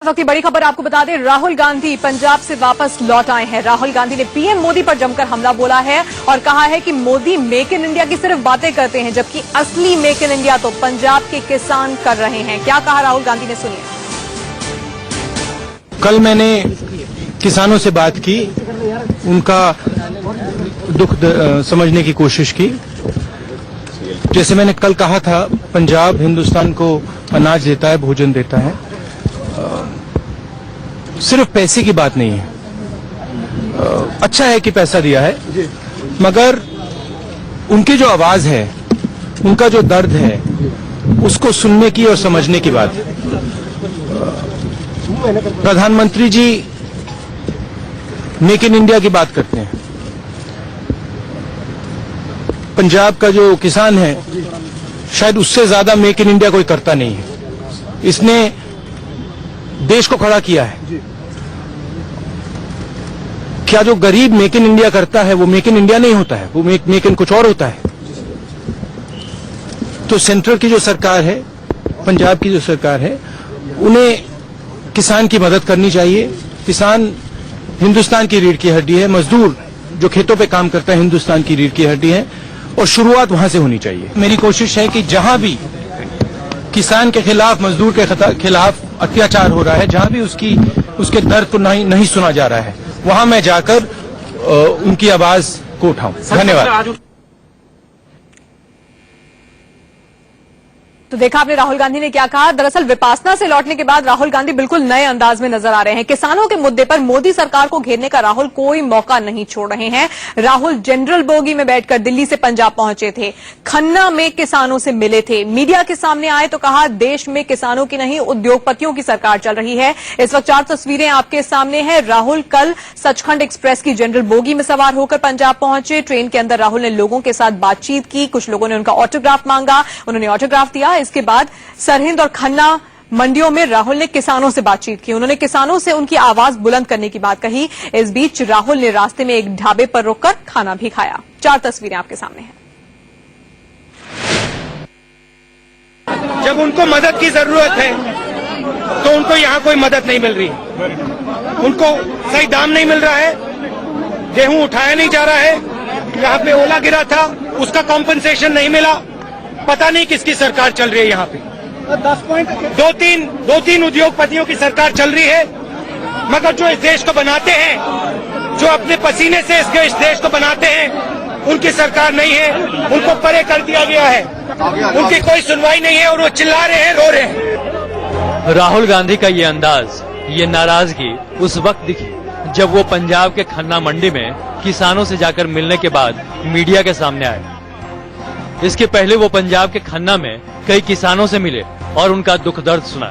वक्त की बड़ी खबर आपको बता दें, राहुल गांधी पंजाब से वापस लौट आए हैं। राहुल गांधी ने पीएम मोदी पर जमकर हमला बोला है और कहा है कि मोदी मेक इन इंडिया की सिर्फ बातें करते हैं, जबकि असली मेक इन इंडिया तो पंजाब के किसान कर रहे हैं। क्या कहा राहुल गांधी ने, सुनिए। कल मैंने किसानों से बात की, उनका दुख समझने की कोशिश की। जैसे मैंने कल कहा था, पंजाब हिंदुस्तान को अनाज देता है, भोजन देता है। सिर्फ पैसे की बात नहीं है। अच्छा है कि पैसा दिया है, मगर उनकी जो आवाज है, उनका जो दर्द है, उसको सुनने की और समझने की बात है। प्रधानमंत्री जी मेक इन इंडिया की बात करते हैं। पंजाब का जो किसान है, शायद उससे ज्यादा मेक इन इंडिया कोई करता नहीं है। इसने देश को खड़ा किया है। क्या जो गरीब मेक इन इंडिया करता है वो मेक इन इंडिया नहीं होता है, वो मेक इन कुछ और होता है। तो सेंट्रल की जो सरकार है, पंजाब की जो सरकार है, उन्हें किसान की मदद करनी चाहिए। किसान हिंदुस्तान की रीढ़ की हड्डी है। मजदूर जो खेतों पे काम करता है, हिंदुस्तान की रीढ़ की हड्डी है, और शुरुआत वहां से होनी चाहिए। मेरी कोशिश है कि जहां भी किसान के खिलाफ, मजदूर के खिलाफ अत्याचार हो रहा है, जहां भी उसके दर्द को नहीं सुना जा रहा है, वहां मैं जाकर उनकी आवाज को उठाऊं। धन्यवाद। तो देखा आपने राहुल गांधी ने क्या कहा। दरअसल विपासना से लौटने के बाद राहुल गांधी बिल्कुल नए अंदाज में नजर आ रहे हैं। किसानों के मुद्दे पर मोदी सरकार को घेरने का राहुल कोई मौका नहीं छोड़ रहे हैं। राहुल जनरल बोगी में बैठकर दिल्ली से पंजाब पहुंचे थे, खन्ना में किसानों से मिले थे, मीडिया के सामने आए तो कहा देश में किसानों की नहीं उद्योगपतियों की सरकार चल रही है। इस वक्त 4 तस्वीरें आपके सामने हैं। राहुल कल सचखंड एक्सप्रेस की जनरल बोगी में सवार होकर पंजाब पहुंचे। ट्रेन के अंदर राहुल ने लोगों के साथ बातचीत की, कुछ लोगों ने उनका ऑटोग्राफ मांगा, उन्होंने ऑटोग्राफ दिया। इसके बाद सरहिंद और खन्ना मंडियों में राहुल ने किसानों से बातचीत की। उन्होंने किसानों से उनकी आवाज बुलंद करने की बात कही। इस बीच राहुल ने रास्ते में एक ढाबे पर रुककर खाना भी खाया। 4 तस्वीरें आपके सामने हैं। जब उनको मदद की जरूरत है तो उनको यहाँ कोई मदद नहीं मिल रही, उनको सही दाम नहीं मिल रहा है, गेहूं उठाया नहीं जा रहा है, यहाँ पे ओला गिरा था उसका कॉम्पनसेशन नहीं मिला। पता नहीं किसकी सरकार चल रही है यहाँ पे। 2-3 उद्योगपतियों की सरकार चल रही है, मगर जो इस देश को बनाते हैं, जो अपने पसीने से इस देश को बनाते हैं, उनकी सरकार नहीं है। उनको परे कर दिया गया है, उनकी कोई सुनवाई नहीं है और वो चिल्ला रहे हैं, रो रहे हैं। राहुल गांधी का ये अंदाज, ये नाराजगी उस वक्त दिखी जब वो पंजाब के खन्ना मंडी में किसानों से जाकर मिलने के बाद मीडिया के सामने आए। इसके पहले वो पंजाब के खन्ना में कई किसानों से मिले और उनका दुख दर्द सुना।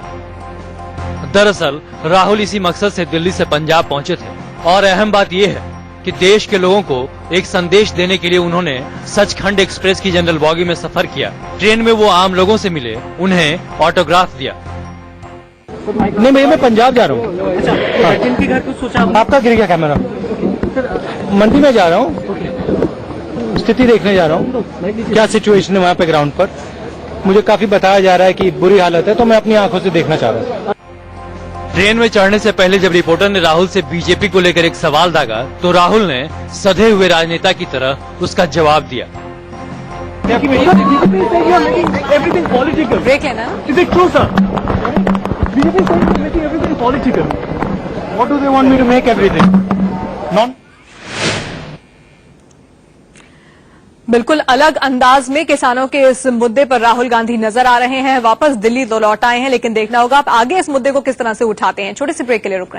दरअसल राहुल इसी मकसद से दिल्ली से पंजाब पहुंचे थे, और अहम बात यह है कि देश के लोगों को एक संदेश देने के लिए उन्होंने सचखंड एक्सप्रेस की जनरल बॉगी में सफर किया। ट्रेन में वो आम लोगों से मिले, उन्हें ऑटोग्राफ दिया। नहीं भैया, मैं पंजाब जा रहा हूँ। जिनके घर को सोचा आपका गिर गया कैमरा। मंडी में जा रहा हूँ, स्थिति देखने जा रहा हूँ, क्या सिचुएशन है वहाँ पे ग्राउंड पर। मुझे काफी बताया जा रहा है कि बुरी हालत है, तो मैं अपनी आंखों से देखना चाह रहा हूँ। ट्रेन में चढ़ने से पहले जब रिपोर्टर ने राहुल से बीजेपी को लेकर एक सवाल दागा, तो राहुल ने सधे हुए राजनेता की तरह उसका जवाब दिया। ब्रेक है ना? Is it true, sir? BJP is making everything political. What do they want me to make everything? Non. बिल्कुल अलग अंदाज में किसानों के इस मुद्दे पर राहुल गांधी नजर आ रहे हैं। वापस दिल्ली तो लौट आए हैं, लेकिन देखना होगा आप आगे इस मुद्दे को किस तरह से उठाते हैं। छोटे से ब्रेक के लिए रुक रहे हैं।